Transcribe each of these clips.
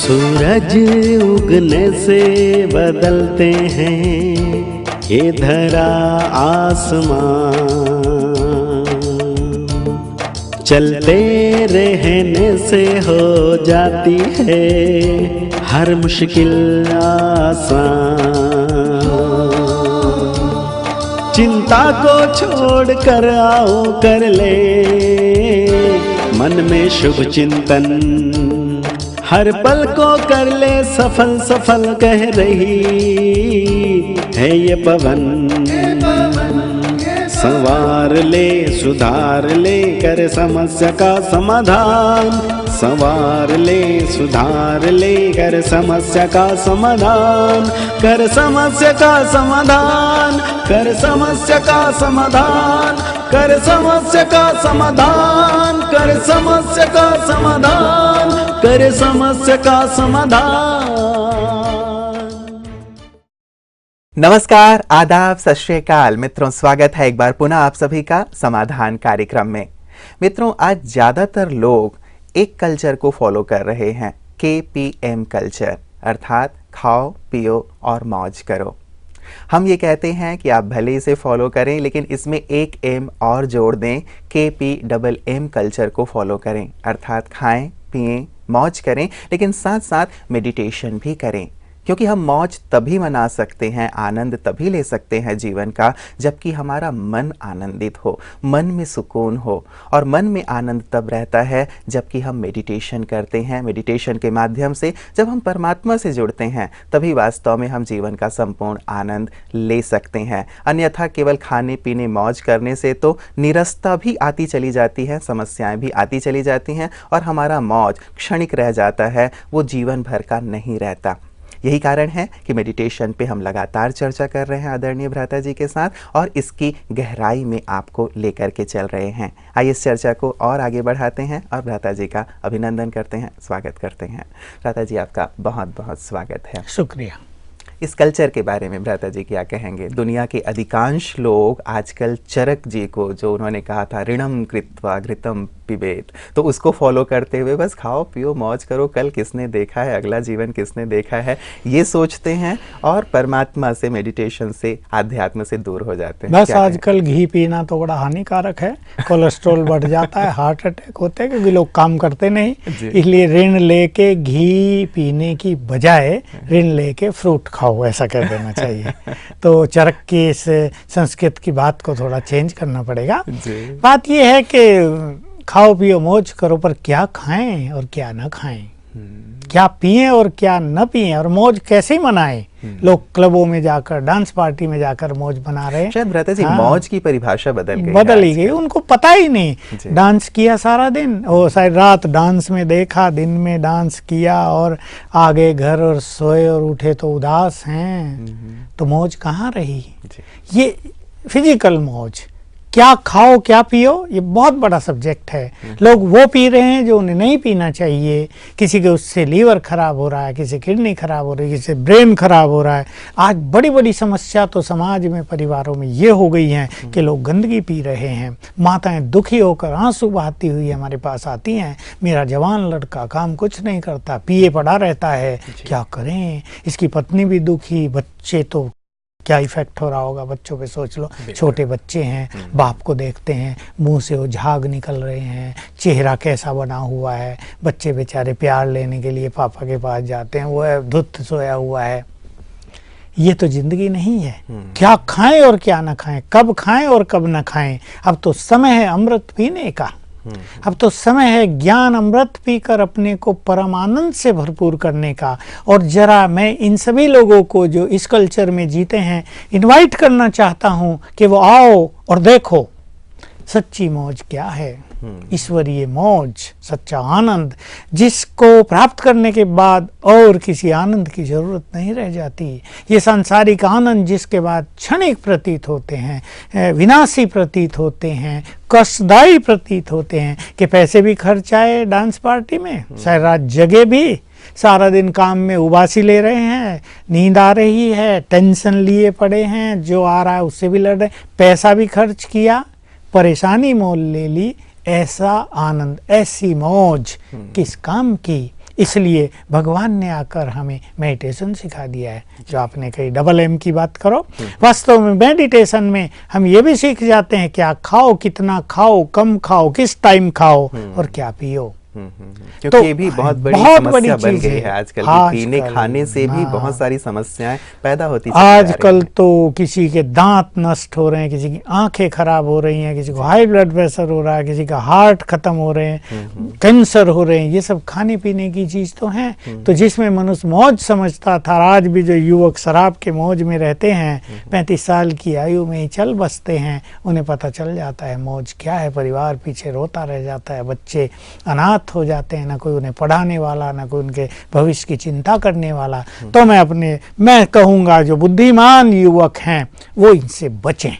सूरज उगने से बदलते हैं ये धरा आसमां, चलते रहने से हो जाती है हर मुश्किल आसान। चिंता को छोड़ कर आओ कर ले मन में शुभ चिंतन, हर पल को कर ले सफल सफल कह रही है ये पवन। संवार ले सुधार ले कर समस्या का समाधान, संवार ले सुधार ले कर समस्या का समाधान, कर समस्या का समाधान, कर समस्या का समाधान, कर समस्या का समाधान, कर समस्या का समाधान, कर समस्या का समाधान। नमस्कार, आदाब, सत श्री अकाल मित्रों, स्वागत है एक बार पुनः आप सभी का समाधान कार्यक्रम में। मित्रों, आज ज्यादातर लोग एक कल्चर को फॉलो कर रहे हैं, KPM कल्चर, अर्थात खाओ पियो और मौज करो। हम ये कहते हैं कि आप भले इसे फॉलो करें, लेकिन इसमें एक M और जोड़ दें, KPMM कल्चर को फॉलो करें, अर्थात खाएं पिएं मौज करें, लेकिन साथ साथ मेडिटेशन भी करें। क्योंकि हम मौज तभी मना सकते हैं, आनंद तभी ले सकते हैं जीवन का, जबकि हमारा मन आनंदित हो, मन में सुकून हो। और मन में आनंद तब रहता है जबकि हम मेडिटेशन करते हैं। मेडिटेशन के माध्यम से जब हम परमात्मा से जुड़ते हैं, तभी वास्तव में हम जीवन का संपूर्ण आनंद ले सकते हैं। अन्यथा केवल खाने पीने मौज करने से तो निरस्ता भी आती चली जाती है, समस्याएं भी आती चली जाती हैं और हमारा मौज क्षणिक रह जाता है, वो जीवन भर का नहीं रहता। यही कारण है कि मेडिटेशन पे हम लगातार चर्चा कर रहे हैं आदरणीय भ्राता जी के साथ, और इसकी गहराई में आपको लेकर के चल रहे हैं। आइए इस चर्चा को और आगे बढ़ाते हैं और भ्राता जी का अभिनंदन करते हैं, स्वागत करते हैं। भ्राता जी, आपका बहुत बहुत स्वागत है। शुक्रिया। इस कल्चर के बारे में भ्राता जी क्या कहेंगे? दुनिया के अधिकांश लोग आजकल चरक जी को, जो उन्होंने कहा था ऋणम कृत्वा घृतम पिबेत, तो उसको फॉलो करते हुए बस खाओ पियो मौज करो, कल किसने देखा है, अगला जीवन किसने देखा है, ये सोचते हैं और परमात्मा से, मेडिटेशन से, आध्यात्म से दूर हो जाते हैं। बस आजकल घी पीना तो बड़ा हानिकारक है, कोलेस्ट्रॉल बढ़ जाता है, हार्ट अटैक होते हैं, क्योंकि लोग काम करते नहीं। इसलिए ऋण लेके घी पीने की बजाय ऋण लेके फ्रूट खाओ, ऐसा कर देना चाहिए। तो चरक की इस संस्कृत की बात को थोड़ा चेंज करना पड़ेगा। बात ये है कि खाओ पियो मौज करो, पर क्या खाएं और क्या न खाएं, क्या पिएं और क्या न पिएं, और मौज कैसे मनाएं। लोग क्लबों में जाकर, डांस पार्टी में जाकर मौज मना रहे हैं। शायद भ्राता जी, मौज की परिभाषा बदल ही गई, उनको पता ही नहीं। डांस किया सारा दिन, और शायद रात डांस में देखा, दिन में डांस किया और आगे घर और सोए और उठे तो उदास हैं। तो मौज कहाँ रही? ये फिजिकल मौज, क्या खाओ क्या पियो, ये बहुत बड़ा सब्जेक्ट है। लोग वो पी रहे हैं जो उन्हें नहीं पीना चाहिए। किसी के उससे लीवर खराब हो रहा है, किसी किडनी खराब हो रही है, किसी ब्रेन खराब हो रहा है। आज बड़ी बड़ी समस्या तो समाज में, परिवारों में ये हो गई है कि लोग गंदगी पी रहे हैं। माताएं दुखी होकर आंसू बहाती हुई हमारे पास आती हैं, मेरा जवान लड़का काम कुछ नहीं करता, पिए पड़ा रहता है, क्या करें। इसकी पत्नी भी दुखी, बच्चे तो क्या इफेक्ट हो रहा होगा बच्चों पे सोच लो। छोटे बच्चे हैं, बाप को देखते हैं, मुंह से वो झाग निकल रहे हैं, चेहरा कैसा बना हुआ है। बच्चे बेचारे प्यार लेने के लिए पापा के पास जाते हैं, वो धुत सोया हुआ है। ये तो जिंदगी नहीं है। क्या खाएं और क्या न खाएं, कब खाएं और कब न खाएं। अब तो समय है अमृत पीने का। अब तो समय है ज्ञान अमृत पीकर अपने को परम आनंद से भरपूर करने का। और जरा मैं इन सभी लोगों को जो इस कल्चर में जीते हैं इनवाइट करना चाहता हूं कि वो आओ और देखो सच्ची मौज क्या है। ईश्वरीय मौज, सच्चा आनंद, जिसको प्राप्त करने के बाद और किसी आनंद की जरूरत नहीं रह जाती। ये सांसारिक आनंद जिसके बाद क्षणिक प्रतीत होते हैं, विनाशी प्रतीत होते हैं, कष्टदायी प्रतीत होते हैं कि पैसे भी खर्च आए डांस पार्टी में, सारी रात जगे भी, सारा दिन काम में उबासी ले रहे हैं, नींद आ रही है, टेंशन लिए पड़े हैं, जो आ रहा है उससे भी लड़ रहे, पैसा भी खर्च किया, परेशानी मोल ले ली। ऐसा आनंद, ऐसी मौज किस काम की। इसलिए भगवान ने आकर हमें मेडिटेशन सिखा दिया है। जो आपने कही डबल एम की बात करो, वास्तव में मेडिटेशन में हम ये भी सीख जाते हैं क्या खाओ, कितना खाओ, कम खाओ, किस टाइम खाओ और क्या पियो। क्योंकि तो ये भी बहुत बड़ी बहुत समस्या बड़ी बन चीज़ गई है है आजकल आजकल। पीने खाने से भी हाँ। बहुत सारी समस्याएं पैदा होती चली जा आजकल रही हैं। तो किसी के दांत नष्ट हो रहे हैं, किसी की आंखें खराब हो रही हैं, किसी को हाई ब्लड प्रेशर हो रहा है, किसी का हार्ट खत्म हो रहे हैं, कैंसर हो रहे हैं। ये सब खाने पीने की चीज तो है। तो जिसमें मनुष्य मौज समझता था, आज भी जो युवक शराब के मौज में रहते हैं, 35 साल की आयु में ही चल बसते हैं, उन्हें पता चल जाता है मौज क्या है। परिवार पीछे रोता रह जाता है, बच्चे अनाथ हो जाते हैं, ना कोई उन्हें पढ़ाने वाला, ना कोई उनके भविष्य की चिंता करने वाला। तो मैं कहूँगा जो बुद्धिमान युवक हैं वो इनसे बचें।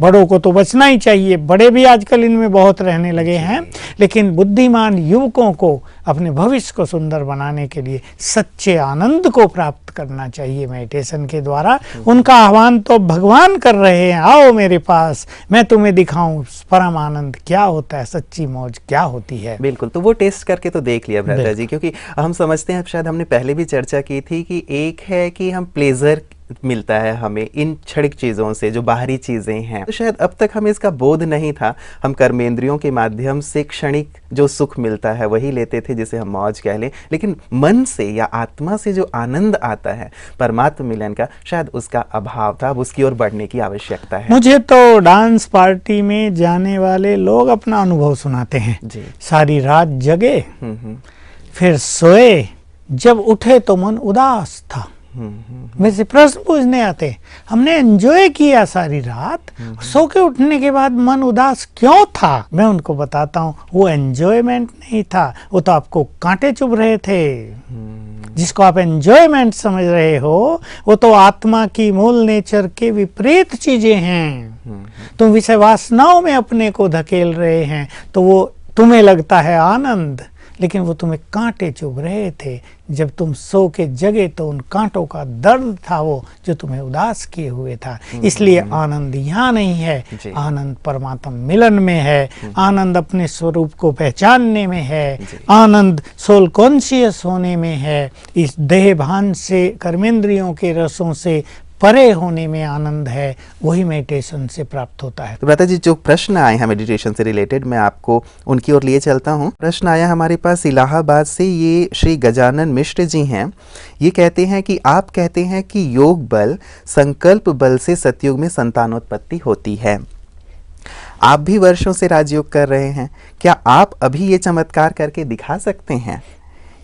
बड़ों को तो बचना ही चाहिए, बड़े भी आजकल इनमें बहुत रहने लगे हैं, लेकिन बुद्धिमान युवकों को अपने भविष्य को सुंदर बनाने के लिए सच्चे आनंद को प्राप्त करना चाहिए मेडिटेशन के द्वारा। उनका आह्वान तो भगवान कर रहे हैं, आओ मेरे पास, मैं तुम्हें दिखाऊं परम आनंद क्या होता है, सच्ची मौज क्या होती है। बिल्कुल, तो वो टेस्ट करके तो देख लिया भ्राता जी, क्योंकि हम समझते हैं, शायद हमने पहले भी चर्चा की थी कि एक है कि हम प्लेजर मिलता है हमें इन क्षणिक चीज़ों से, जो बाहरी चीज़ें हैं, तो शायद अब तक हमें इसका बोध नहीं था। हम कर्मेंद्रियों के माध्यम से क्षणिक जो सुख मिलता है वही लेते थे, जिसे हम मौज कह लें, लेकिन मन से या आत्मा से जो आनंद आता है परमात्मा मिलन का, शायद उसका अभाव था। अब उसकी ओर बढ़ने की आवश्यकता है। मुझे तो डांस पार्टी में जाने वाले लोग अपना अनुभव सुनाते हैं जी। सारी रात जगे, फिर सोए, जब उठे तो मन उदास था। मेरे से प्रश्न पूछने आते, हमने एंजॉय किया सारी रात, सो के उठने के बाद मन उदास क्यों था? मैं उनको बताता हूँ, वो एंजॉयमेंट नहीं था, वो तो आपको कांटे चुभ रहे थे। जिसको आप एंजॉयमेंट समझ रहे हो वो तो आत्मा की मूल नेचर के विपरीत चीजें हैं। तुम विषय वासनाओं में अपने को धकेल रहे हैं, तो वो तुम्हें लगता है आनंद, लेकिन वो तुम्हें कांटे चुभ रहे थे। जब तुम सो के जगे तो उन कांटों का दर्द था वो जो तुम्हें उदास किए हुए था। इसलिए आनंद यहाँ नहीं है, आनंद परमात्मा मिलन में है, आनंद अपने स्वरूप को पहचानने में है, आनंद सोल कॉन्शियस होने में है। इस देह भान से, कर्मेंद्रियों के रसों से परे होने में आनंद है, वही मेडिटेशन से प्राप्त होता है। तो भ्राता जी, जो प्रश्न आए हैं मेडिटेशन से रिलेटेड, मैं आपको उनकी ओर लिए चलता हूँ। प्रश्न आया हमारे पास इलाहाबाद से, ये श्री गजानन मिश्र जी हैं। ये कहते हैं कि आप कहते हैं कि योग बल, संकल्प बल से सतयुग में संतानोत्पत्ति होती है। आप भी वर्षों से राजयोग कर रहे हैं, क्या आप अभी ये चमत्कार करके दिखा सकते हैं?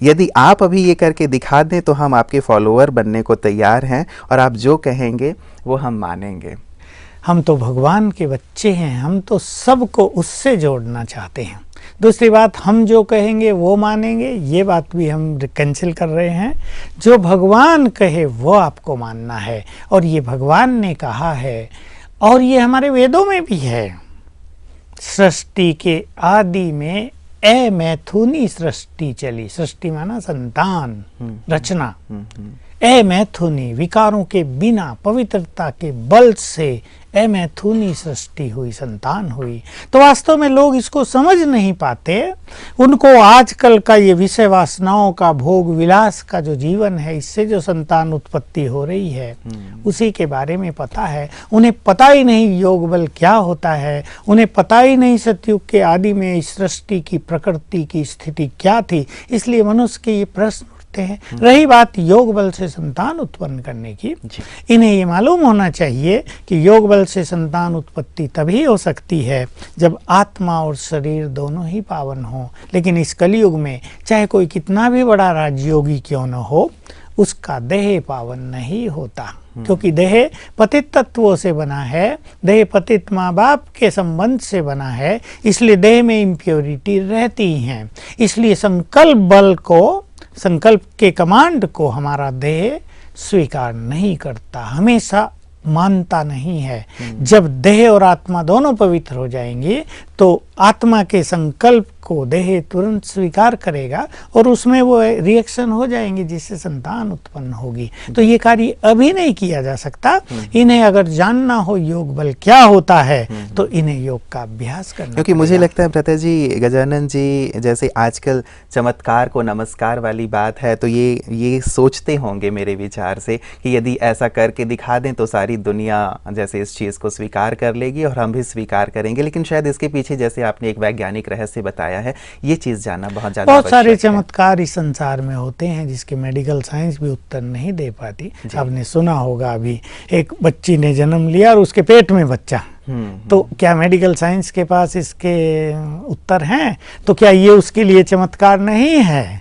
यदि आप अभी ये करके दिखा दें तो हम आपके फॉलोअर बनने को तैयार हैं, और आप जो कहेंगे वो हम मानेंगे। हम तो भगवान के बच्चे हैं, हम तो सबको उससे जोड़ना चाहते हैं। दूसरी बात, हम जो कहेंगे वो मानेंगे, ये बात भी हम कैंसिल कर रहे हैं। जो भगवान कहे वो आपको मानना है, और ये भगवान ने कहा है, और ये हमारे वेदों में भी है। सृष्टि के आदि में मैथुनी सृष्टि चली। सृष्टि माना संतान, रचना। मैथुनी, विकारों के बिना पवित्रता के बल से मैथुनी सृष्टि हुई, संतान हुई। तो वास्तव में लोग इसको समझ नहीं पाते। उनको आजकल का ये विषय वासनाओं का, भोग विलास का जो जीवन है, इससे जो संतान उत्पत्ति हो रही है, उसी के बारे में पता है। उन्हें पता ही नहीं योग बल क्या होता है, उन्हें पता ही नहीं सतयुग के आदि में इस सृष्टि की प्रकृति की स्थिति क्या थी। इसलिए मनुष्य के ये प्रश्न हैं। रही बात योग बल से संतान उत्पन्न करने की, इन्हें ये मालूम होना चाहिए कि योग बल से संतान उत्पत्ति तभी हो सकती है जब आत्मा और शरीर दोनों ही पावन हो। लेकिन इस कलयुग में चाहे कोई कितना भी बड़ा राजयोगी क्यों न हो, उसका देह पावन नहीं होता, क्योंकि देह पतित तत्वों से बना है, देह पतित माँ बाप के संबंध से बना है, इसलिए देह में इम्प्योरिटी रहती है। इसलिए संकल्प बल को, संकल्प के कमांड को हमारा देह स्वीकार नहीं करता, हमेशा मानता नहीं है। जब देह और आत्मा दोनों पवित्र हो जाएंगे तो आत्मा के संकल्प को देह तुरंत स्वीकार करेगा और उसमें वो रिएक्शन हो जाएंगे जिससे संतान उत्पन्न होगी। तो ये कार्य अभी नहीं किया जा सकता। इन्हें अगर जानना हो योग बल क्या होता है तो इन्हें योग का अभ्यास करना, क्योंकि मुझे लगता है भ्राता जी, गजानन जी, जैसे आजकल चमत्कार को नमस्कार वाली बात है, तो ये सोचते होंगे मेरे विचार से कि यदि ऐसा करके दिखा दें तो सारी दुनिया जैसे इस चीज़ को स्वीकार कर लेगी और हम भी स्वीकार करेंगे। लेकिन शायद इसके पीछे, जैसे आपने एक वैज्ञानिक रहस्य बताया है, ये चीज़ जानना बहुत ज़्यादा बहुत सारे चमत्कार इस संसार में होते हैं जिसके मेडिकल साइंस भी उत्तर नहीं दे पाती। आपने सुना होगा, अभी एक बच्ची ने जन्म लिया और उसके पेट में बच्चा, तो क्या मेडिकल साइंस के पास इसके उत्तर हैं? तो क्या ये उसके लिए चमत्कार नहीं है?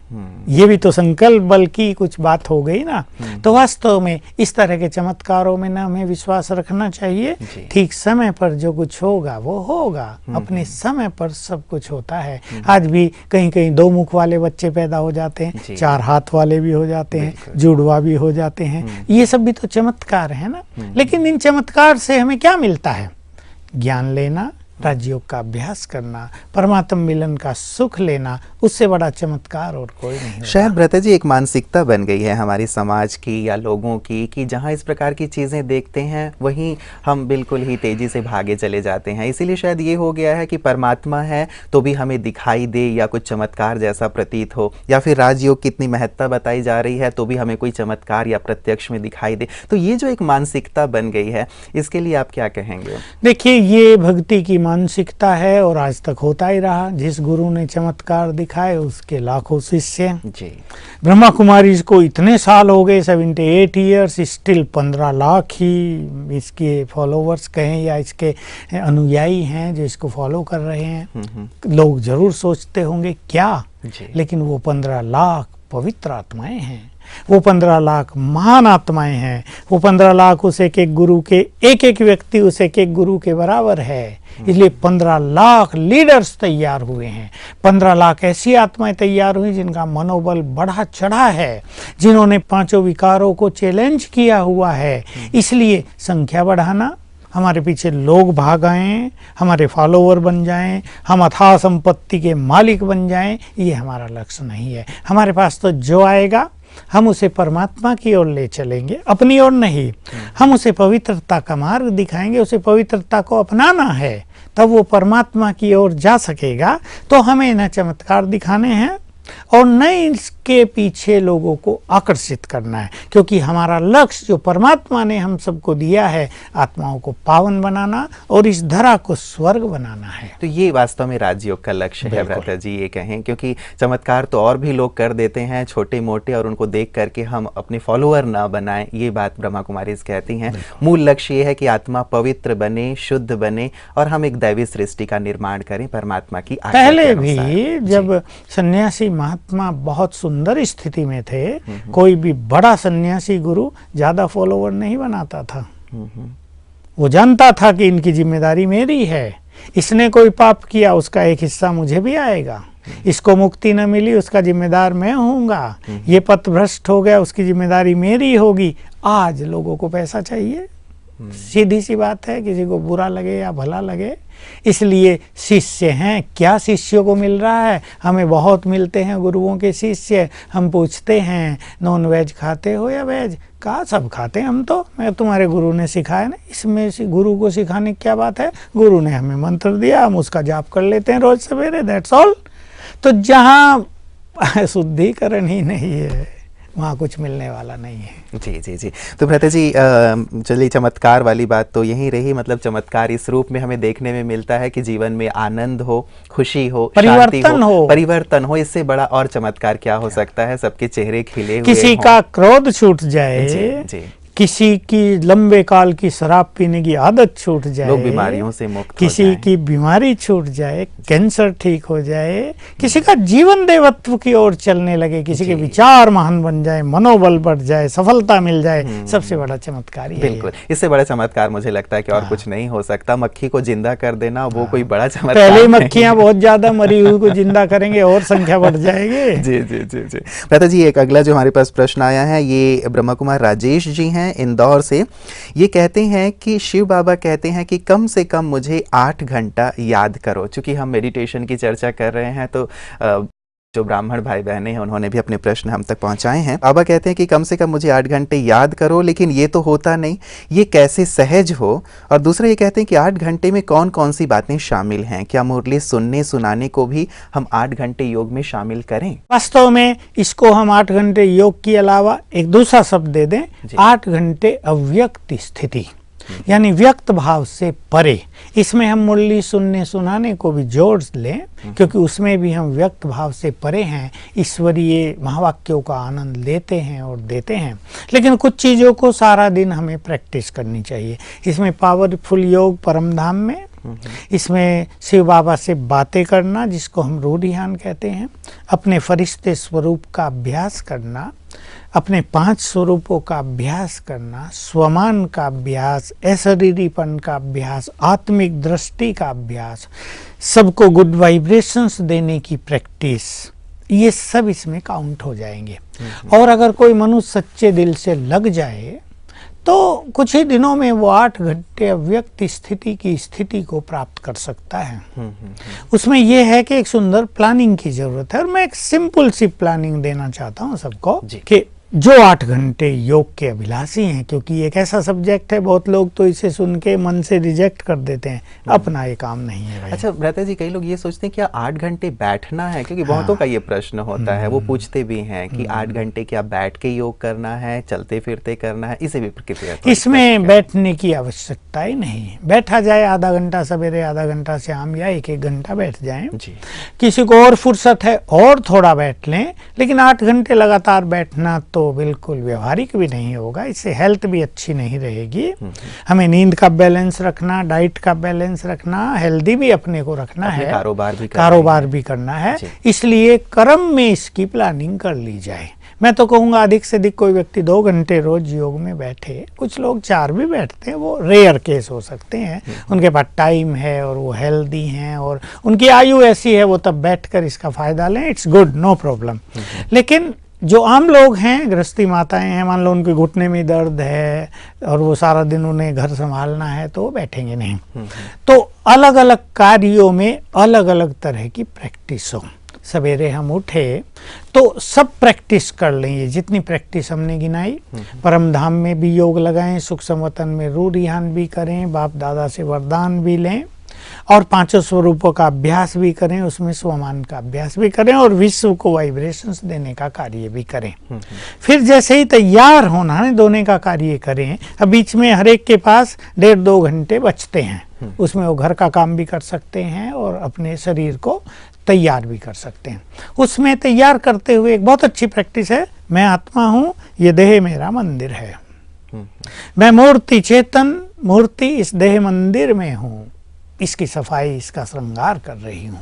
ये भी तो संकल्प बल की कुछ बात हो गई ना। तो वास्तव में इस तरह के चमत्कारों में ना हमें विश्वास रखना चाहिए। ठीक समय पर जो कुछ होगा वो होगा, अपने समय पर सब कुछ होता है। आज भी कहीं कहीं 2 मुख वाले बच्चे पैदा हो जाते हैं, 4 हाथ वाले भी हो जाते हैं, जुड़वा भी हो जाते हैं। ये सब भी तो चमत्कार है ना। लेकिन इन चमत्कार से हमें क्या मिलता है? ज्ञान लेना, राजयोग का अभ्यास करना, परमात्म मिलन का सुख लेना, उससे बड़ा चमत्कार और कोई नहीं होगा। शायद भ्राता जी एक मानसिकता बन गई है हमारी समाज की या लोगों की कि जहाँ इस प्रकार की चीज़ें देखते हैं वहीं हम बिल्कुल ही तेज़ी से भागे चले जाते हैं। इसीलिए शायद ये हो गया है कि परमात्मा है तो भी हमें दिखाई दे या कुछ चमत्कार जैसा प्रतीत हो, या फिर राजयोग की इतनी महत्ता बताई जा रही है तो भी हमें कोई चमत्कार या प्रत्यक्ष में दिखाई दे। तो ये जो एक मानसिकता बन गई है, इसके लिए आप क्या कहेंगे? देखिए, ये भक्ति की मानसिकता है और आज तक होता ही रहा। जिस गुरु ने चमत्कार दिखाए उसके लाखों शिष्य जी। ब्रह्मा कुमारी को इतने साल हो गए, 78 ईयर्स, स्टिल 15 लाख ही इसके फॉलोवर्स कहें या इसके अनुयायी हैं जो इसको फॉलो कर रहे हैं। लोग जरूर सोचते होंगे क्या, लेकिन वो 15 लाख पवित्र आत्माएं हैं, वो 15 लाख महान आत्माएं हैं, वो 15 लाख उस एक गुरु के, एक व्यक्ति उस एक गुरु के बराबर है। इसलिए 15 लाख लीडर्स तैयार हुए हैं, 15 लाख ऐसी आत्माएं तैयार हुई जिनका मनोबल बढ़ा चढ़ा है, जिन्होंने 5 विकारों को चैलेंज किया हुआ है। इसलिए संख्या बढ़ाना, हमारे पीछे लोग भाग आएं, हमारे फॉलोवर बन जाएं, हम अथाह संपत्ति के मालिक बन जाएं, ये हमारा लक्ष्य नहीं है। हमारे पास तो जो आएगा हम उसे परमात्मा की ओर ले चलेंगे, अपनी ओर नहीं। हम उसे पवित्रता का मार्ग दिखाएंगे, उसे पवित्रता को अपनाना है, तब वो परमात्मा की ओर जा सकेगा। तो हमें न चमत्कार दिखाने हैं और न इसके पीछे लोगों को आकर्षित करना है, क्योंकि हमारा लक्ष्य जो परमात्मा ने हम सबको दिया है, आत्माओं को पावन बनाना और इस धरा को स्वर्ग बनाना है। तो ये वास्तव में राजयोग का लक्ष्य है भ्राता जी, ये कहें, क्योंकि चमत्कार तो और भी लोग कर देते हैं छोटे मोटे, और उनको देख करके हम अपने फॉलोअर ना बनाएं, ये बात ब्रह्मा कुमारी कहती हैं। मूल लक्ष्य ये है कि आत्मा पवित्र बने, शुद्ध बने और हम एक दैवी सृष्टि का निर्माण करें परमात्मा की आज्ञा के पहले अनुसार। भी जब सन्यासी महात्मा बहुत सुंदर स्थिति में थे, कोई भी बड़ा सन्यासी गुरु ज्यादा फॉलोवर नहीं बनाता था। वो जानता था कि इनकी जिम्मेदारी मेरी है, इसने कोई पाप किया उसका एक हिस्सा मुझे भी आएगा, इसको मुक्ति न मिली उसका जिम्मेदार मैं होऊंगा, ये पथ भ्रष्ट हो गया उसकी जिम्मेदारी मेरी होगी। आज लोगों को पैसा चाहिए, सीधी सी बात है, किसी को बुरा लगे या भला लगे। इसलिए शिष्य हैं, क्या शिष्यों को मिल रहा है? हमें बहुत मिलते हैं गुरुओं के शिष्य। हम पूछते हैं नॉन वेज खाते हो या वेज? कहा सब खाते हैं हम तो, मैं तुम्हारे गुरु ने सिखाया ना। इसमें गुरु को सिखाने की क्या बात है? गुरु ने हमें मंत्र दिया, हम उसका जाप कर लेते हैं रोज सवेरे, दैट्स ऑल। तो जहाँ शुद्धिकरण ही नहीं है वहाँ कुछ मिलने वाला नहीं है। जी जी जी। तो भ्राता जी चलिए, चमत्कार वाली बात तो यहीं रही। मतलब चमत्कार इस रूप में हमें देखने में मिलता है कि जीवन में आनंद हो, खुशी हो, परिवर्तन हो। इससे बड़ा और चमत्कार क्या हो सकता है? सबके चेहरे खिले हुए, किसी का क्रोध छूट जाए, जी। किसी की लंबे काल की शराब पीने की आदत छूट जाए, लोग बीमारियों से मुक्त हो किसी की बीमारी छूट जाए, कैंसर ठीक हो जाए, किसी का जीवन देवत्व की ओर चलने लगे, किसी के विचार महान बन जाए, मनोबल बढ़ जाए, सफलता मिल जाए, सबसे बड़ा चमत्कार ही है। बिल्कुल, इससे बड़ा चमत्कार मुझे लगता है कि और कुछ नहीं हो सकता। मक्खी को जिंदा कर देना वो कोई बड़ा चमत्कार। पहले मक्खियां बहुत ज्यादा मरी हुई को जिंदा करेंगे और संख्या बढ़ जाएगी। जी जी जी जी। भ्राता जी, एक अगला जो हमारे पास प्रश्न आया है, ये ब्रह्मा कुमार राजेश जी हैं, हैं इंदौर से। ये कहते हैं कि शिव बाबा कहते हैं कि कम से कम मुझे 8 घंटा याद करो। चूँकि हम मेडिटेशन की चर्चा कर रहे हैं तो जो ब्राह्मण भाई बहनें हैं उन्होंने भी अपने प्रश्न हम तक पहुंचाए हैं। बाबा कहते हैं कि कम से कम मुझे 8 घंटे याद करो, लेकिन ये तो होता नहीं, ये कैसे सहज हो। और दूसरा ये कहते हैं कि 8 घंटे में कौन कौन सी बातें शामिल हैं, क्या मुरली सुनने सुनाने को भी हम 8 घंटे योग में शामिल करें? वास्तव में इसको हम 8 घंटे योग के अलावा एक दूसरा शब्द दे दें, 8 घंटे अव्यक्त स्थिति, यानी व्यक्त भाव से परे। इसमें हम मुरली सुनने सुनाने को भी जोड़ लें, क्योंकि उसमें भी हम व्यक्त भाव से परे हैं, ईश्वरीय महावाक्यों का आनंद लेते हैं और देते हैं। लेकिन कुछ चीज़ों को सारा दिन हमें प्रैक्टिस करनी चाहिए। इसमें पावरफुल योग परमधाम में, इसमें शिव बाबा से बातें करना जिसको हम रूढ़ियान कहते हैं, अपने फरिश्ते स्वरूप का अभ्यास करना, अपने 5 स्वरूपों का अभ्यास करना, स्वमान का अभ्यास, अशरीरीपन का अभ्यास, आत्मिक दृष्टि का अभ्यास, सबको गुड वाइब्रेशंस देने की प्रैक्टिस, ये सब इसमें काउंट हो जाएंगे। और अगर कोई मनुष्य सच्चे दिल से लग जाए तो कुछ ही दिनों में वो 8 घंटे अव्यक्त स्थिति की स्थिति को प्राप्त कर सकता है। उसमें यह है कि एक सुंदर प्लानिंग की जरूरत है, और मैं एक सिंपल सी प्लानिंग देना चाहता हूँ सबको कि जो 8 घंटे योग के अभिलाषी हैं, क्योंकि एक ऐसा सब्जेक्ट है बहुत लोग तो इसे सुन के मन से रिजेक्ट कर देते हैं, अपना ये काम नहीं है भाई। अच्छा भ्राता जी, कई लोग ये सोचते हैं क्या 8 घंटे बैठना है, क्योंकि बहुतों का ये प्रश्न होता है, वो पूछते भी हैं कि 8 घंटे क्या बैठ के योग करना है, चलते फिरते करना है, इसे भी कृपया। इसमें बैठने की आवश्यकता ही नहीं, बैठा जाए आधा घंटा सवेरे, आधा घंटा शाम, या 1-1 घंटा बैठ जाएं। किसी को और फुर्सत है और थोड़ा बैठ लें, लेकिन 8 घंटे लगातार बैठना तो बिल्कुल व्यवहारिक भी नहीं होगा, इससे हेल्थ भी अच्छी नहीं रहेगी। हमें नींद का बैलेंस रखना, डाइट का बैलेंस रखना, हेल्दी भी अपने को रखना है, कारोबार भी करना है, इसलिए कर्म में इसकी प्लानिंग कर ली जाए। मैं तो कहूँगा अधिक से अधिक कोई व्यक्ति 2 घंटे रोज योग में बैठे, कुछ लोग 4 भी बैठते हैं, वो रेयर केस हो सकते हैं, उनके पास टाइम है और वो हेल्दी हैं और उनकी आयु ऐसी है, वो तब बैठकर इसका फायदा लें, इट्स गुड, नो प्रॉब्लम। लेकिन जो आम लोग हैं, गृहस्थी माताएं हैं, मान लो उनके घुटने में दर्द है और वो सारा दिन उन्हें घर संभालना है, तो वो बैठेंगे नहीं। तो अलग अलग कार्यों में अलग अलग तरह की प्रैक्टिस हो। सवेरे हम उठे तो सब प्रैक्टिस कर लेंगे, जितनी प्रैक्टिस हमने गिनाई। परमधाम में भी योग लगाएं, सुख संवतन में रूढ़ियान भी करें, बाप दादा से वरदान भी लें, और 5 स्वरूपों का अभ्यास भी करें, उसमें स्वमान का अभ्यास भी करें, और विश्व को वाइब्रेशंस देने का कार्य भी करें। फिर जैसे ही तैयार होना है दोने का कार्य करें। अब बीच में हर एक के पास 1.5-2 घंटे बचते हैं, उसमें वो घर का काम भी कर सकते हैं और अपने शरीर को तैयार भी कर सकते हैं। उसमें तैयार करते हुए एक बहुत अच्छी प्रैक्टिस है, मैं आत्मा हूँ, ये देह मेरा मंदिर है, मैं मूर्ति चेतन मूर्ति इस देह मंदिर में हूँ, इसकी सफाई, इसका श्रृंगार कर रही हूँ।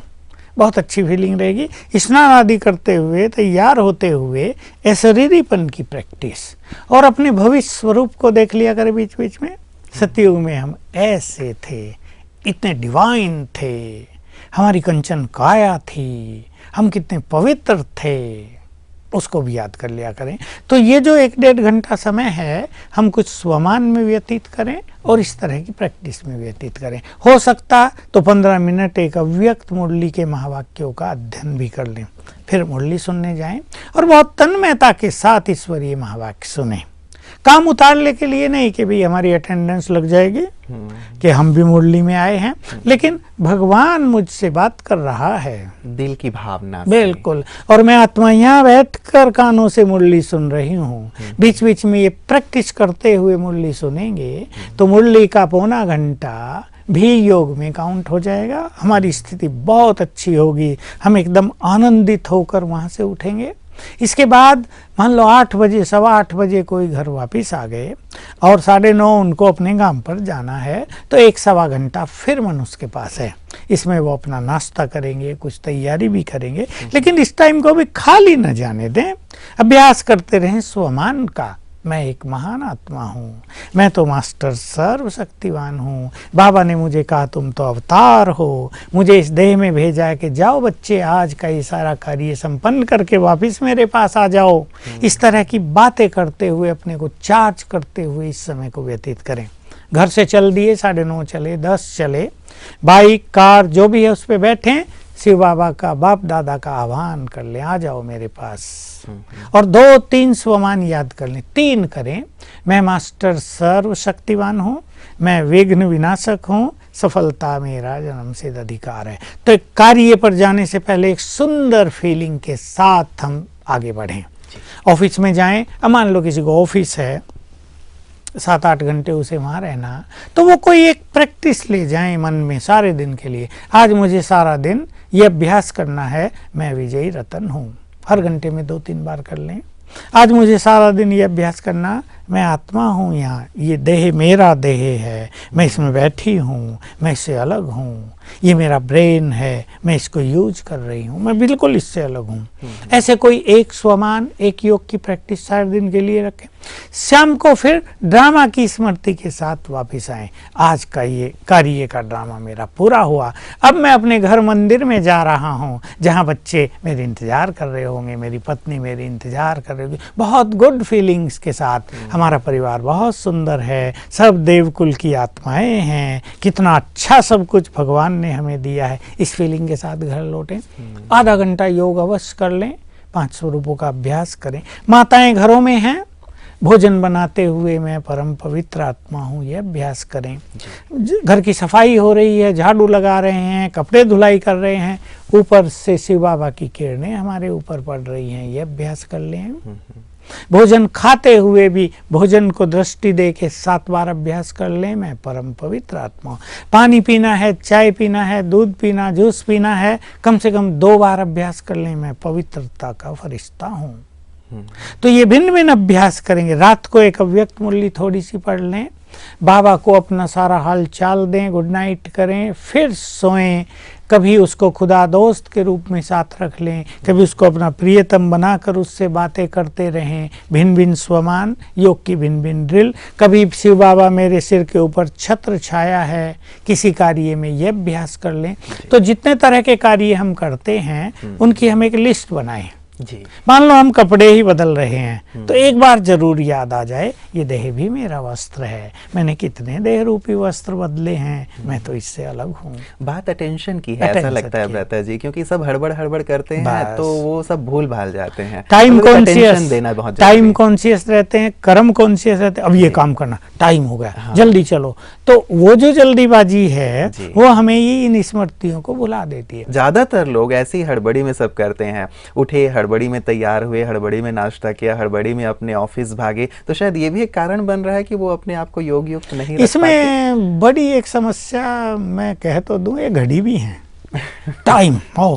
बहुत अच्छी फीलिंग रहेगी। स्नान आदि करते हुए, तैयार होते हुए अशरीरीपन की प्रैक्टिस, और अपने भविष्य स्वरूप को देख लिया करें बीच बीच में। सतयुग में हम ऐसे थे, इतने डिवाइन थे, हमारी कंचन काया थी, हम कितने पवित्र थे, उसको भी याद कर लिया करें। तो ये जो 1-1.5 घंटा समय है, हम कुछ स्वमान में व्यतीत करें और इस तरह की प्रैक्टिस में व्यतीत करें। हो सकता तो 15 मिनट एक अव्यक्त मुरली के महावाक्यों का अध्ययन भी कर लें, फिर मुरली सुनने जाएं और बहुत तन्मयता के साथ ईश्वरीय महावाक्य सुने। काम उतारने के लिए नहीं कि भाई हमारी अटेंडेंस लग जाएगी कि हम भी मुरली में आए हैं, लेकिन भगवान मुझसे बात कर रहा है, दिल की भावना से। बिल्कुल। और मैं आत्मा यहाँ बैठकर कानों से मुरली सुन रही हूँ। बीच बीच में ये प्रैक्टिस करते हुए मुरली सुनेंगे तो मुरली का पौना घंटा भी योग में काउंट हो जाएगा। हमारी स्थिति बहुत अच्छी होगी, हम एकदम आनंदित होकर वहाँ से उठेंगे। इसके बाद मान लो 8 बजे, 8:15 बजे कोई घर वापस आ गए और 9:30 उनको अपने काम पर जाना है, तो 1-1.25 घंटा फिर मनुष्य के पास है। इसमें वो अपना नाश्ता करेंगे, कुछ तैयारी भी करेंगे, लेकिन इस टाइम को भी खाली न जाने दें। अभ्यास करते रहें स्वमान का, मैं एक महान आत्मा हूँ, मैं तो मास्टर सर्वशक्तिवान हूँ। बाबा ने मुझे कहा तुम तो अवतार हो, मुझे इस देह में भेजा है कि जाओ बच्चे आज का ये सारा कार्य संपन्न करके वापस मेरे पास आ जाओ। इस तरह की बातें करते हुए अपने को चार्ज करते हुए इस समय को व्यतीत करें। घर से चल दिए, 9:30 चले, 10 चले, बाइक कार जो भी है उस पर बैठें, शिव बाबा का बाप दादा का आह्वान कर लें, आ जाओ मेरे पास। और 2-3 स्वमान याद कर लें, 3 करें। मैं मास्टर सर्वशक्तिवान हूँ, मैं विघ्न विनाशक हूँ, सफलता मेरा जन्म सिद्ध अधिकार है। तो एक कार्य पर जाने से पहले एक सुंदर फीलिंग के साथ हम आगे बढ़ें। ऑफिस में जाएं, अब मान लो किसी को ऑफिस है, 7-8 घंटे उसे वहाँ रहना, तो वो कोई एक प्रैक्टिस ले जाएं मन में सारे दिन के लिए। आज मुझे सारा दिन ये अभ्यास करना है, मैं विजयी रतन हूँ। हर घंटे में 2-3 बार कर लें। आज मुझे सारा दिन ये अभ्यास करना, मैं आत्मा हूँ, यहाँ ये देह मेरा देह है, मैं इसमें बैठी हूँ, मैं इससे अलग हूँ, ये मेरा ब्रेन है, मैं इसको यूज कर रही हूँ, मैं बिल्कुल इससे अलग हूँ। ऐसे कोई एक स्वमान, एक योग की प्रैक्टिस सारे दिन के लिए रखें। शाम को फिर ड्रामा की स्मृति के साथ वापस आएं। आज का ये कार्य का ड्रामा मेरा पूरा हुआ, अब मैं अपने घर मंदिर में जा रहा हूँ, जहाँ बच्चे मेरे इंतजार कर रहे होंगे, मेरी पत्नी मेरी इंतजार कर रही होगी, बहुत गुड फीलिंग्स के साथ। हमारा परिवार बहुत सुंदर है, सब देवकुल की आत्माएं हैं, कितना अच्छा सब कुछ भगवान ने हमें दिया है। इस फीलिंग के साथ घर लौटें। आधा घंटा योग अवश्य कर लें, 5 स्वरूपों का अभ्यास करें। माताएं घरों में हैं, भोजन बनाते हुए मैं परम पवित्र आत्मा हूँ, ये अभ्यास करें। घर की सफाई हो रही है, झाड़ू लगा रहे हैं, कपड़े धुलाई कर रहे हैं, ऊपर से शिव बाबा की किरणें हमारे ऊपर पड़ रही हैं, ये अभ्यास कर लें। भोजन खाते हुए भी भोजन को दृष्टि दे के 7 बार अभ्यास कर लें, मैं परम पवित्र आत्मा हूँ। पानी पीना है, चाय पीना है, दूध पीना, जूस पीना है, कम से कम 2 बार अभ्यास कर लें, मैं पवित्रता का फरिश्ता हूँ। तो ये भिन्न भिन्न अभ्यास करेंगे। रात को एक अव्यक्त मुरली थोड़ी सी पढ़ लें, बाबा को अपना सारा हाल चाल दें, गुड नाइट करें, फिर सोएं। कभी उसको खुदा दोस्त के रूप में साथ रख लें, कभी उसको अपना प्रियतम बनाकर उससे बातें करते रहें। भिन्न भिन्न स्वमान, योग की भिन्न भिन्न ड्रिल। कभी शिव बाबा मेरे सिर के ऊपर छत्र छाया है, किसी कार्य में ये अभ्यास कर लें। तो जितने तरह के कार्य हम करते हैं उनकी हम एक लिस्ट बनाएं जी। मान लो हम कपड़े ही बदल रहे हैं, तो एक बार जरूर याद आ जाए, ये देह भी मेरा वस्त्र है, मैंने कितने देह रूपी वस्त्र बदले हैं, मैं तो इससे अलग हूँ। बात अटेंशन की है, ऐसा लगता है भ्राता जी, क्योंकि सब हड़बड़ करते हैं तो वो सब भूल भाल जाते हैं। टाइम कॉन्शियस देना बहुत, टाइम कॉन्शियस रहते हैं, कर्म कॉन्शियस रहते हैं। अब ये काम करना, टाइम हो गया, हाँ। जल्दी चलो, तो वो जो जल्दीबाजी है वो हमें ही इन स्मृतियों को भुला देती है। ज्यादातर लोग ऐसी हड़बड़ी में सब करते हैं, उठे हड़बड़ी में, तैयार हुए हड़बड़ी में, नाश्ता किया हड़बड़ी में, अपने ऑफिस भागे, तो शायद ये भी एक कारण बन रहा है कि वो अपने आप को योग युक्त नहीं रख इसमें पाते। बड़ी एक समस्या मैं कह तो दूं, ये घड़ी भी है। टाइम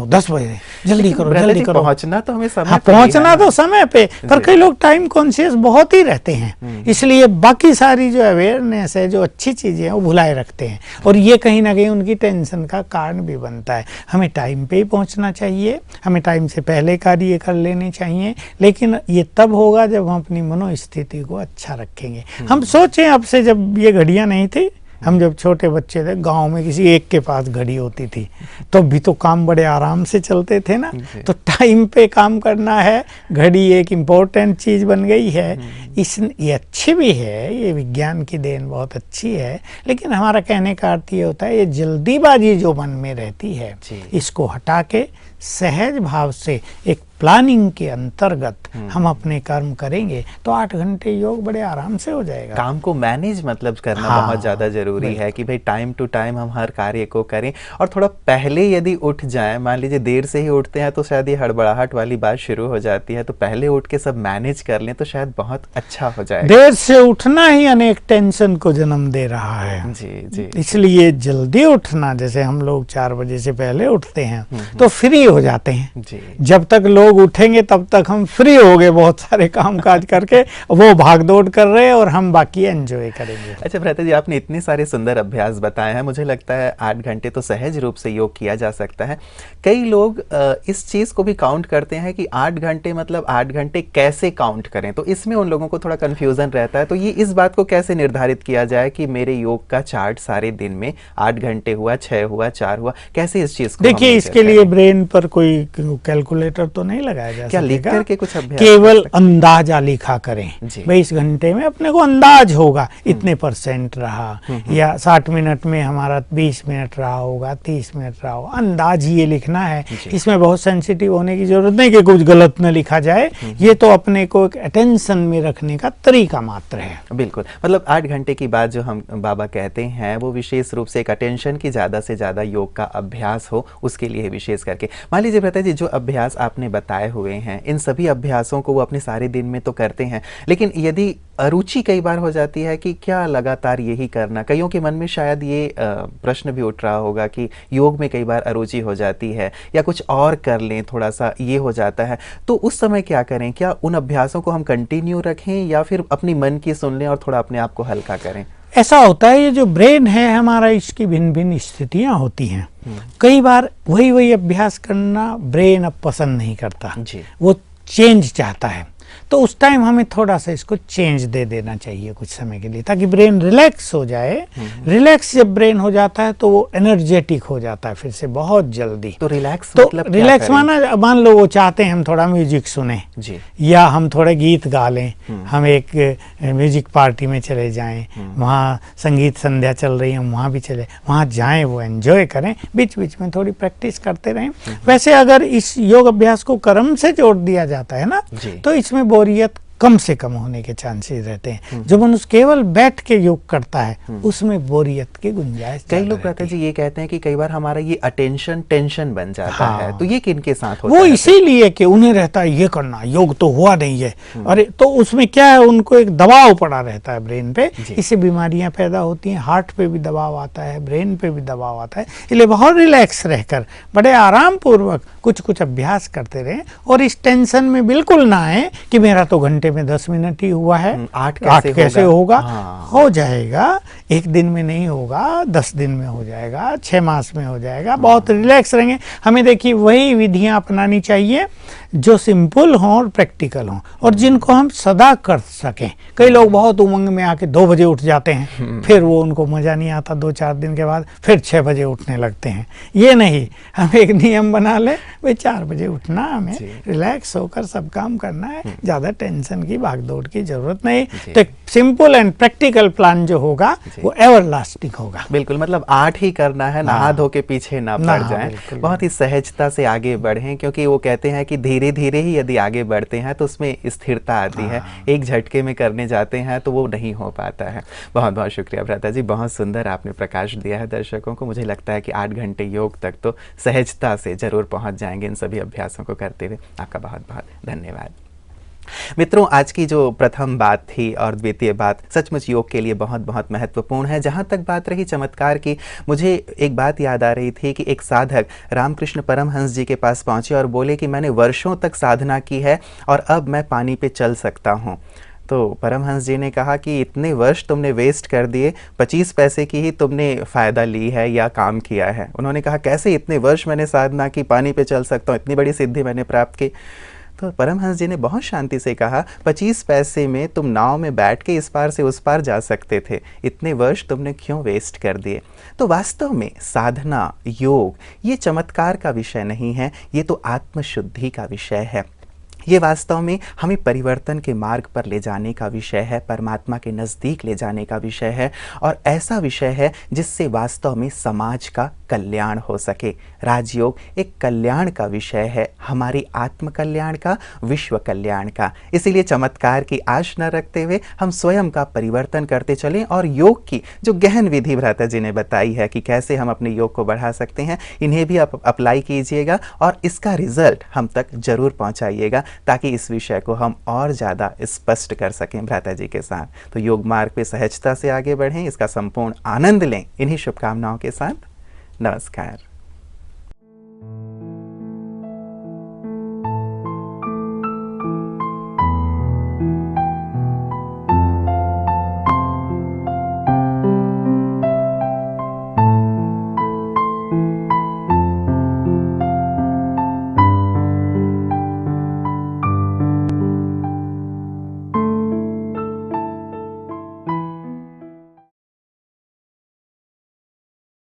10 बजे, जल्दी करो जल्दी करो। पहुंचना तो हमें समय, हाँ, पहुंचना तो समय पे, पर कई लोग टाइम कॉन्शियस बहुत ही रहते हैं, इसलिए बाकी सारी जो अवेयरनेस है, जो अच्छी चीजें हैं वो भुलाए रखते हैं, और ये कहीं ना कहीं उनकी टेंशन का कारण भी बनता है। हमें टाइम पे ही पहुंचना चाहिए, हमें टाइम से पहले कार्य कर लेने चाहिए, लेकिन ये तब होगा जब हम अपनी मनोस्थिति को अच्छा रखेंगे। हम सोचें, अब से जब ये घड़ियां नहीं थी, हम जब छोटे बच्चे थे, गांव में किसी एक के पास घड़ी होती थी, तो भी तो काम बड़े आराम से चलते थे ना। तो टाइम पे काम करना है, घड़ी एक इम्पोर्टेंट चीज़ बन गई है। ये अच्छी भी है, ये विज्ञान की देन बहुत अच्छी है, लेकिन हमारा कहने का अर्थ ये होता है, ये जल्दीबाजी जो मन में रहती है, इसको हटा के सहज भाव से एक प्लानिंग के अंतर्गत हम अपने कर्म करेंगे तो 8 घंटे योग बड़े आराम से हो जाएगा। काम को मैनेज मतलब करना बहुत ज्यादा जरूरी है कि भाई टाइम टू टाइम हम हर कार्य को करें, और थोड़ा पहले यदि उठ जाए, मान लीजिए देर से ही उठते हैं तो शायद ये हड़बड़ाहट वाली बात शुरू हो जाती है, तो पहले उठ के सब मैनेज कर लें तो शायद बहुत अच्छा हो जाएगा। देर से उठना ही अनेक टेंशन को जन्म दे रहा है जी जी। इसलिए जल्दी उठना, जैसे हम लोग 4 बजे से पहले उठते हैं तो फ्री हो जाते हैं। जी। जब तक लोग उठेंगे तब तक हम फ्री हो गए बहुत सारे काम काज करके, वो भाग दौड़ कर रहे हैं और हम बाकी एंजॉय करेंगे। अच्छा भ्राता जी, आपने इतने सारे सुंदर अभ्यास बताए हैं, मुझे लगता है 8 घंटे तो सहज रूप से योग किया जा सकता है। कई लोग इस चीज़ को भी काउंट करते हैं कि 8 घंटे मतलब 8 घंटे कैसे काउंट करें, तो इसमें उन लोगों को थोड़ा कन्फ्यूज़न रहता है। तो ये इस बात को कैसे निर्धारित किया जाए कि मेरे योग का चार्ट सारे दिन में 8 घंटे हुआ, 6 हुआ, 4 हुआ, कैसे इस चीज़ को? देखिए, इसके लिए ब्रेन पर कोई कैलकुलेटर तो नहीं लगाया जा क्या लिख सकेगा, करके कुछ अभ्यास केवल अंदाजा लिखा करें। जी। भाई इस घंटे में अपने को अंदाज होगा इतने % रहा, या 60 मिनट में हमारा 20 मिनट रहा होगा, 30 मिनट रहा होगा, अंदाज ये लिखना है। इसमें बहुत सेंसिटिव होने की जरूरत नहीं कि कुछ गलत न लिखा जाए, ये तो अपने को एक अटेंशन में रखने का तरीका मात्र है। बिल्कुल, मतलब 8 घंटे की बात जो हम बाबा कहते हैं वो विशेष रूप से एक अटेंशन की ज़्यादा से ज़्यादा योग का अभ्यास हो, उसके लिए विशेष करके। मान लीजिए भ्राता जी, जो अभ्यास आपने बताए हुए हैं, इन सभी अभ्यासों को वो अपने सारे दिन में तो करते हैं, लेकिन यदि अरुचि कई बार हो जाती है कि क्या लगातार यही करना, कईयों के मन में शायद ये प्रश्न भी उठ रहा होगा कि योग में कई बार अरुचि हो जाती है या कुछ और कर लें, थोड़ा सा ये हो जाता है, तो उस समय क्या करें? क्या उन अभ्यासों को हम कंटिन्यू रखें या फिर अपनी मन की सुन लें और थोड़ा अपने आप को हल्का करें? ऐसा होता है, ये जो ब्रेन है हमारा, इसकी भिन्न भिन्न स्थितियां होती हैं। कई बार वही अभ्यास करना ब्रेन अब पसंद नहीं करता, वो चेंज चाहता है, तो उस टाइम हमें थोड़ा सा इसको चेंज दे देना चाहिए कुछ समय के लिए, ताकि ब्रेन रिलैक्स हो जाए। रिलैक्स जब ब्रेन हो जाता है तो वो एनर्जेटिक हो जाता है फिर से बहुत जल्दी। तो रिलैक्स तो मतलब रिलैक्स माना, मान लो वो चाहते हैं हम थोड़ा म्यूजिक सुने जी, या हम थोड़े गीत गा लें, हम एक म्यूजिक पार्टी में चले जाएं, वहाँ संगीत संध्या चल रही है, वहाँ भी चले, वहाँ जाएं, वो एंजॉय करें, बीच बीच में थोड़ी प्रैक्टिस करते रहें। वैसे अगर इस योग अभ्यास को कर्म से जोड़ दिया जाता है ना, तो इसमें बोरियत कम से कम होने के चांसेस रहते हैं। जो मनुष्य केवल बैठ के योग करता है उसमें बोरियत की गुंजाइश। कई लोग कहते हैं जी, ये कहते हैं कि कई बार हमारा ये अटेंशन टेंशन बन जाता है, तो ये किन के साथ होता है? वो इसीलिए कि उन्हें रहता है ये करना, योग तो हुआ नहीं है, अरे तो उसमें क्या है, उनको एक दबाव पड़ा रहता है ब्रेन पे, इससे बीमारियां पैदा होती हैं, हार्ट पे भी दबाव आता है, ब्रेन पे भी दबाव आता है। इसलिए बहुत रिलैक्स रहकर बड़े आराम पूर्वक कुछ कुछ अभ्यास करते रहें और इस टेंशन में बिल्कुल ना आए कि मेरा तो घंटे में 10 मिनट ही हुआ है, 8 कैसे होगा? हो जाएगा, एक दिन में नहीं होगा, 10 दिन में हो जाएगा, 6 मास में हो जाएगा। बहुत रिलैक्स रहेंगे। हमें देखिए वही विधियां अपनानी चाहिए जो सिंपल हों और प्रैक्टिकल हों और जिनको हम सदा कर सकें। कई लोग बहुत उमंग में आके 2 बजे उठ जाते हैं, फिर वो उनको मजा नहीं आता, 2-4 दिन के बाद फिर 6 बजे उठने लगते हैं। ये नहीं, हम एक नियम बना ले, भाई 4 बजे उठना, हमें रिलैक्स होकर सब काम करना है, ज्यादा टेंशन की भागदौड़ की जरूरत नहीं। तो सिंपल एंड प्रैक्टिकल प्लान जो होगा वो एवर लास्टिंग होगा। बिल्कुल, मतलब 8 ही करना है, नहा धो के पीछे ना पड़ जाएं, बहुत ही सहजता से आगे बढ़ें, क्योंकि वो कहते हैं कि धीरे धीरे ही यदि आगे बढ़ते हैं तो उसमें स्थिरता आती है। एक झटके में करने जाते हैं तो वो नहीं हो पाता है। बहुत बहुत शुक्रिया भ्राता जी, बहुत सुंदर आपने प्रकाश दिया है दर्शकों को। मुझे लगता है कि 8 घंटे योग तक तो सहजता से जरूर पहुंच जाएंगे इन सभी अभ्यासों को करते हुए। आपका बहुत बहुत धन्यवाद। मित्रों, आज की जो प्रथम बात थी और द्वितीय बात सचमुच योग के लिए बहुत बहुत महत्वपूर्ण है। जहाँ तक बात रही चमत्कार की, मुझे एक बात याद आ रही थी कि एक साधक रामकृष्ण परमहंस जी के पास पहुँचे और बोले कि मैंने वर्षों तक साधना की है और अब मैं पानी पे चल सकता हूँ। तो परमहंस जी ने कहा कि इतने वर्ष तुमने वेस्ट कर दिए, 25 पैसे की ही तुमने फ़ायदा ली है या काम किया है। उन्होंने कहा कैसे इतने वर्ष मैंने साधना की, पानी पे चल सकता हूँ, इतनी बड़ी सिद्धि मैंने प्राप्त की। तो परमहंस जी ने बहुत शांति से कहा 25 पैसे में तुम नाव में बैठ के इस पार से उस पार जा सकते थे, इतने वर्ष तुमने क्यों वेस्ट कर दिए। तो वास्तव में साधना, योग ये चमत्कार का विषय नहीं है, ये तो आत्मशुद्धि का विषय है। ये वास्तव में हमें परिवर्तन के मार्ग पर ले जाने का विषय है, परमात्मा के नज़दीक ले जाने का विषय है और ऐसा विषय है जिससे वास्तव में समाज का कल्याण हो सके। राजयोग एक कल्याण का विषय है, हमारी आत्म कल्याण का, विश्व कल्याण का। इसीलिए चमत्कार की आश न रखते हुए हम स्वयं का परिवर्तन करते चलें और योग की जो गहन विधि भ्राता जी ने बताई है कि कैसे हम अपने योग को बढ़ा सकते हैं, इन्हें भी आप अप्लाई कीजिएगा और इसका रिजल्ट हम तक जरूर पहुंचाइएगा, ताकि इस विषय को हम और ज़्यादा स्पष्ट कर सकें भ्राता जी के साथ। तो योग मार्ग पे सहजता से आगे बढ़ें, इसका संपूर्ण आनंद लें। इन्हीं शुभकामनाओं के साथ नमस्कार।